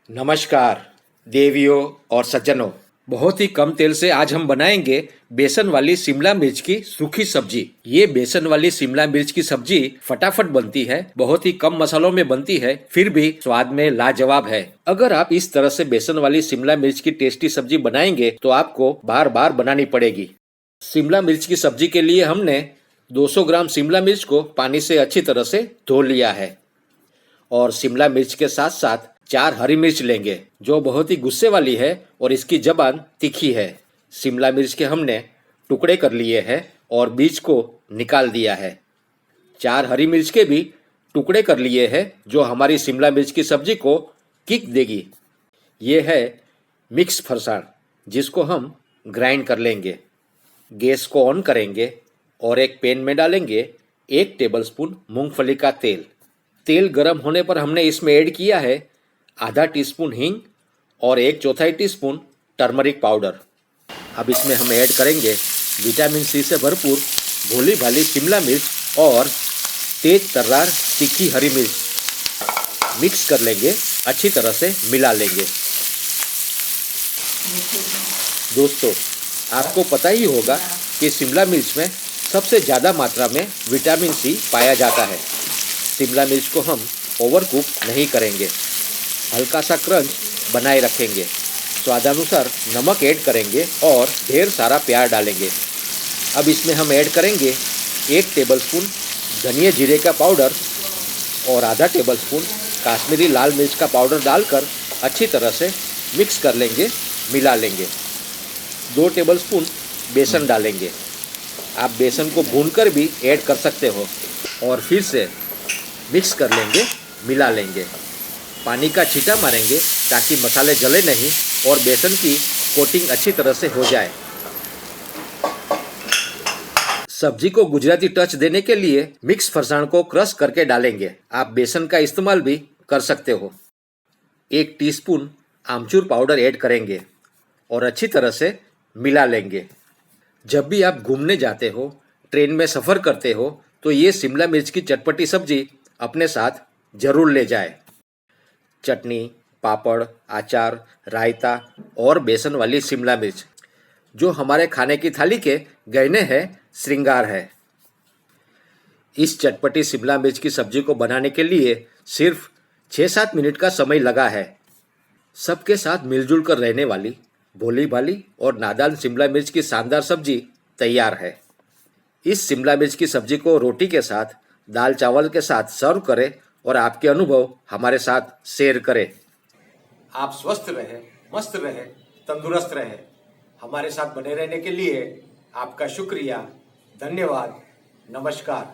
नमस्कार देवियों और सज्जनों। बहुत ही कम तेल से आज हम बनाएंगे बेसन वाली शिमला मिर्च की सूखी सब्जी। ये बेसन वाली शिमला मिर्च की सब्जी फटाफट बनती है, बहुत ही कम मसालों में बनती है, फिर भी स्वाद में लाजवाब है। अगर आप इस तरह से बेसन वाली शिमला मिर्च की टेस्टी सब्जी बनाएंगे तो आपको बार बार बनानी पड़ेगी। शिमला मिर्च की सब्जी के लिए हमने 200 ग्राम शिमला मिर्च को पानी से अच्छी तरह से धो लिया है और शिमला मिर्च के साथ साथ 4 हरी मिर्च लेंगे जो बहुत ही गुस्से वाली है और इसकी जबान तीखी है। शिमला मिर्च के हमने टुकड़े कर लिए हैं और बीज को निकाल दिया है। 4 हरी मिर्च के भी टुकड़े कर लिए हैं जो हमारी शिमला मिर्च की सब्जी को किक देगी। ये है मिक्स फरसाण जिसको हम ग्राइंड कर लेंगे। गैस को ऑन करेंगे और एक पैन में डालेंगे 1 टेबलस्पून मूंगफली का तेल। तेल गर्म होने पर हमने इसमें ऐड किया है आधा टीस्पून हींग और 1/4 टीस्पून टर्मरिक पाउडर। अब इसमें हम ऐड करेंगे विटामिन सी से भरपूर भोली भाली शिमला मिर्च और तेज तर्रार तीखी हरी मिर्च। मिक्स कर लेंगे, अच्छी तरह से मिला लेंगे। दोस्तों, आपको पता ही होगा कि शिमला मिर्च में सबसे ज़्यादा मात्रा में विटामिन सी पाया जाता है। शिमला मिर्च को हम ओवरकुक नहीं करेंगे, हल्का सा क्रंच बनाए रखेंगे। स्वादानुसार नमक ऐड करेंगे और ढेर सारा प्याज डालेंगे। अब इसमें हम ऐड करेंगे 1 टेबलस्पून धनिया जीरे का पाउडर और आधा टेबलस्पून काश्मीरी लाल मिर्च का पाउडर डालकर अच्छी तरह से मिक्स कर लेंगे, मिला लेंगे। 2 टेबलस्पून बेसन डालेंगे। आप बेसन को भूनकर भी ऐड कर सकते हो और फिर से मिक्स कर लेंगे, मिला लेंगे। पानी का छींटा मारेंगे ताकि मसाले जले नहीं और बेसन की कोटिंग अच्छी तरह से हो जाए। सब्जी को गुजराती टच देने के लिए मिक्स फरसाण को क्रश करके डालेंगे। आप बेसन का इस्तेमाल भी कर सकते हो। 1 टीस्पून आमचूर पाउडर ऐड करेंगे और अच्छी तरह से मिला लेंगे। जब भी आप घूमने जाते हो, ट्रेन में सफ़र करते हो तो ये शिमला मिर्च की चटपटी सब्जी अपने साथ जरूर ले जाए। चटनी, पापड़, अचार, रायता और बेसन वाली शिमला मिर्च जो हमारे खाने की थाली के गहने हैं, श्रृंगार है। इस चटपटी शिमला मिर्च की सब्जी को बनाने के लिए सिर्फ 6-7 मिनट का समय लगा है। सबके साथ मिलजुल कर रहने वाली भोली भाली और नादान शिमला मिर्च की शानदार सब्जी तैयार है। इस शिमला मिर्च की सब्जी को रोटी के साथ, दाल चावल के साथ सर्व करें और आपके अनुभव हमारे साथ शेयर करें। आप स्वस्थ रहें, मस्त रहें, तंदुरुस्त रहें। हमारे साथ बने रहने के लिए आपका शुक्रिया, धन्यवाद, नमस्कार।